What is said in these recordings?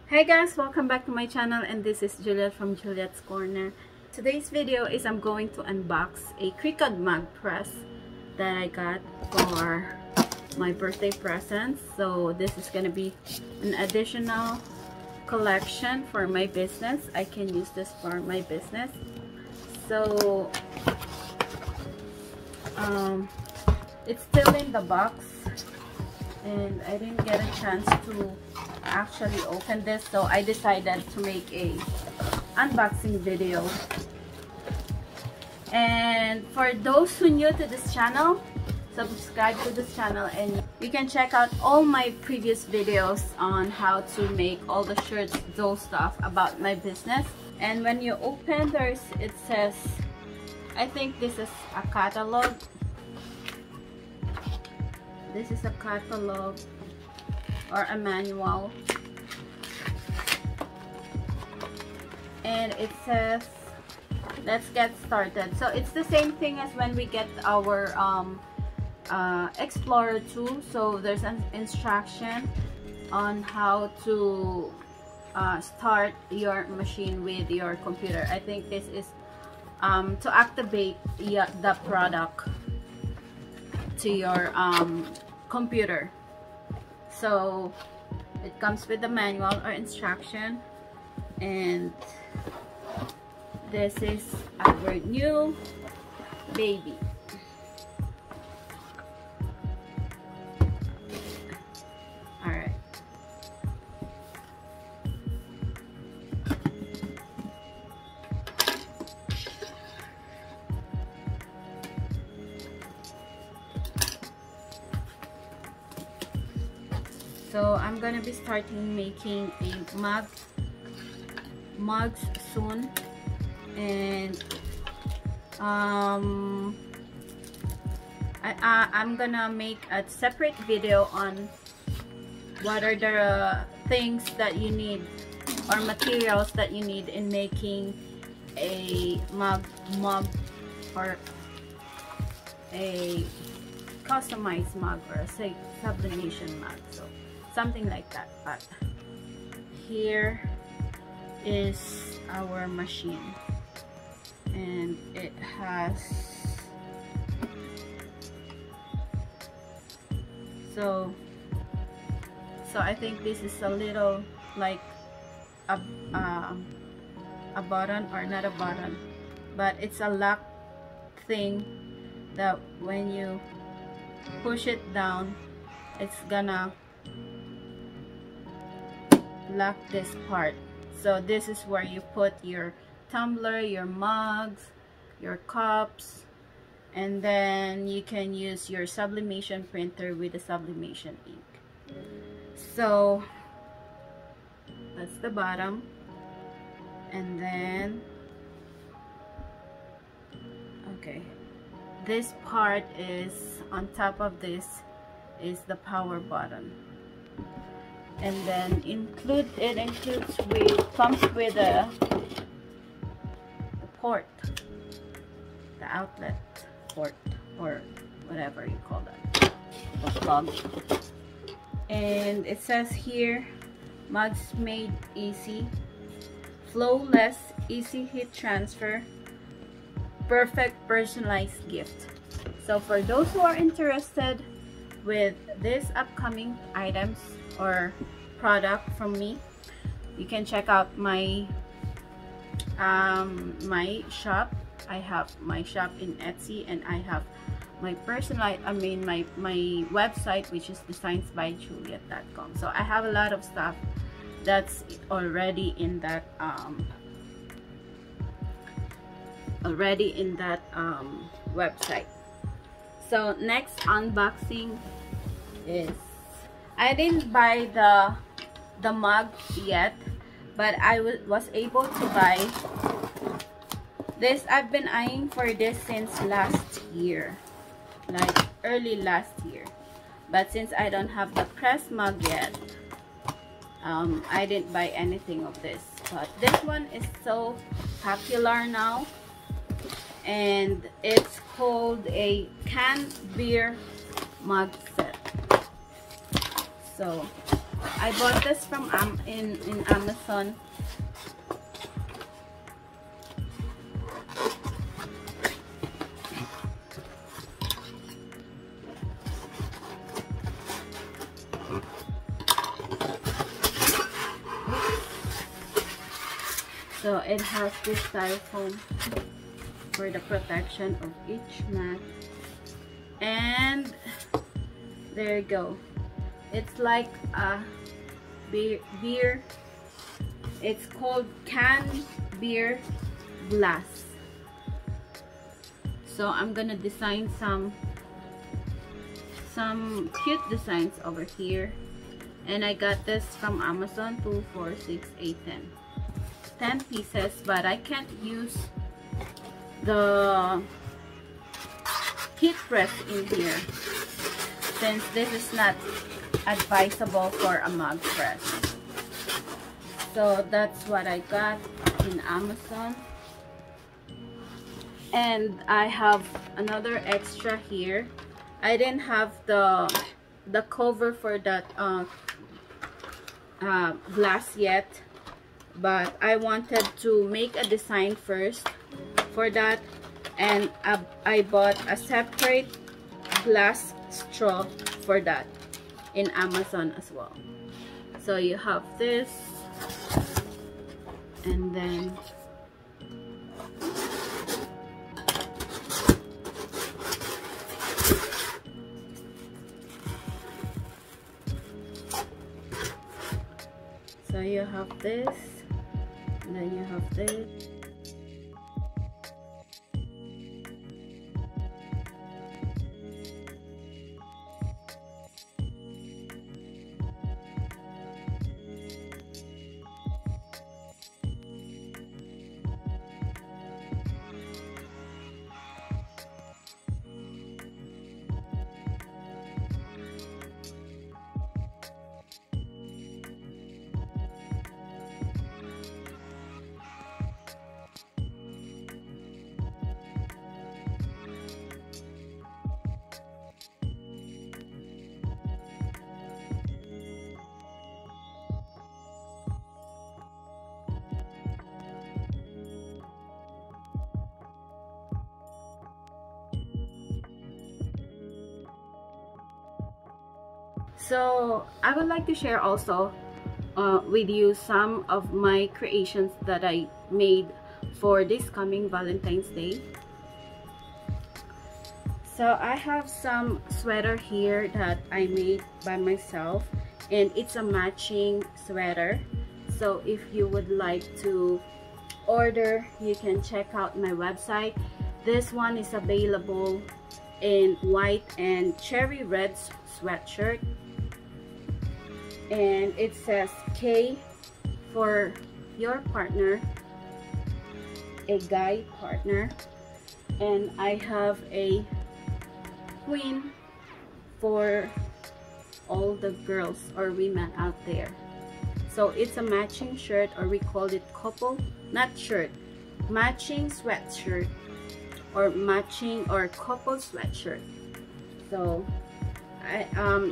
Hey guys, welcome back to my channel, and this is Juliet from Juliet's Corner. Today's video is I'm going to unbox a Cricut mug press that I got for my birthday present. So this is gonna be an additional collection for my business. I can use this for my business. So it's still in the box and I didn't get a chance to actually open this, so I decided to make a unboxing video. And for those who are new to this channel, subscribe to this channel and you can check out all my previous videos on how to make all the shirts, those stuff about my business. And when you open, it says, I think this is a catalog. This is a catalog or a manual, and it says let's get started. So it's the same thing as when we get our Explorer 2. So there's an instruction on how to start your machine with your computer. I think this is to activate the product to your computer. So it comes with the manual or instruction, and this is our new baby. Alright. So I'm gonna be starting making a mugs soon, and I'm gonna make a separate video on what are the things that you need or materials that you need in making a mug or a customized mug or a sublimation mug. So something like that. But here is our machine, and it has so I think this is a little like a button, or not a button, but it's a lock thing that when you push it down, it's gonna lock this part. So this is where you put your tumbler, your mugs, your cups, and then you can use your sublimation printer with the sublimation ink. So that's the bottom, and then okay, this part is on top of this is the power button. And then comes with the port, the outlet port, or whatever you call that, the plug. And it says here, mugs made easy, flawless, easy heat transfer, perfect personalized gift. So for those who are interested with these upcoming items or product from me, you can check out my my shop. I have my shop in Etsy, and I have my my website, which is designsbyjuliet.com. so I have a lot of stuff that's already in that website. So next unboxing is, I didn't buy the mug yet, but I was able to buy this. I've been eyeing for this since last year, like early last year, but since I don't have the press mug yet, I didn't buy anything of this. But this one is so popular now, and it's called a canned beer mug set. So I bought this from in Amazon. So it has this styrofoam for the protection of each mat. And there you go. It's like a beer. It's called canned beer glass. So I'm gonna design some cute designs over here. And I got this from Amazon. 2, 4, 6, 8, 10 pieces, but I can't use the heat press in here since this is not advisable for a mug press. So that's what I got in Amazon. And I have another extra here. I didn't have the cover for that glass yet, but I wanted to make a design first for that, and I bought a separate glass straw for that in Amazon as well. So you have this, and then so you have this, and then you have this. So I would like to share also with you some of my creations that I made for this coming Valentine's Day. So I have some sweater here that I made by myself, and it's a matching sweater. So if you would like to order, you can check out my website. This one is available in white and cherry red sweatshirt, and it says K for your partner, a guy partner, and I have a queen for all the girls or women out there. So it's a matching shirt, or we call it couple, not shirt, matching sweatshirt, or matching or couple sweatshirt. So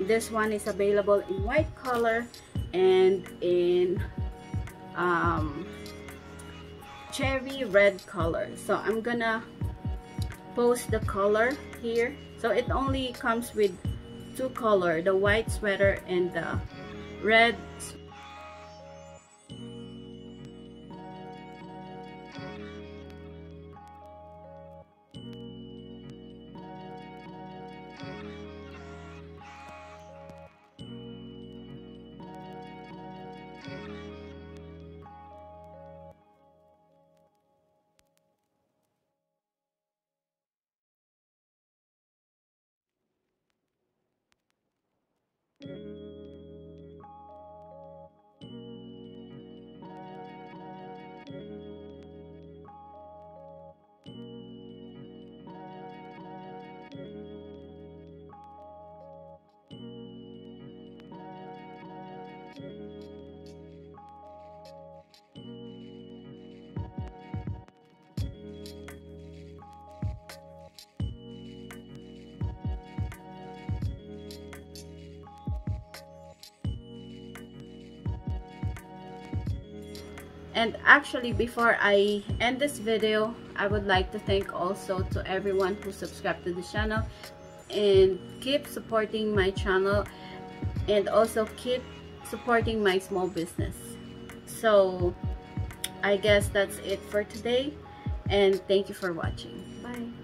this one is available in white color and in cherry red color. So I'm gonna post the color here. So it only comes with two color, the white sweater and the red. And actually, before I end this video, I would like to thank also to everyone who subscribed to the channel and keep supporting my channel, and also keep supporting my small business. So I guess that's it for today, and thank you for watching. Bye.